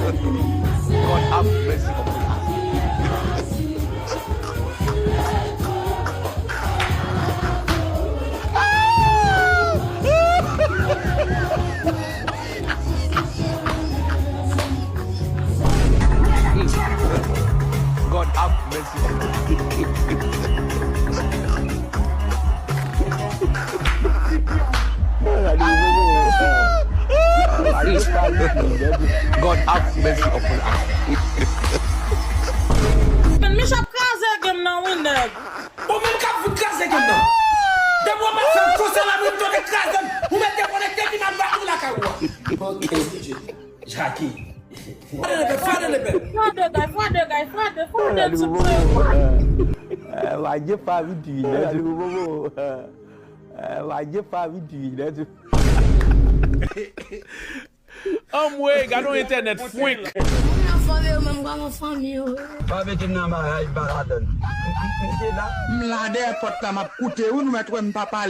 God have mercy upon us. God have mercy upon God have mercy upon us. Me shop kaze again now, winner. Oh, me can't kaze again now. The woman from Kosala will do the kaze. Who made them want to take him and back to Lakawa? Okay, Jackie. Father guy. Wajé fa video wajé fa video Way, got no internet fwink. Mlade pot la m'a coûté ou nous mettre un papa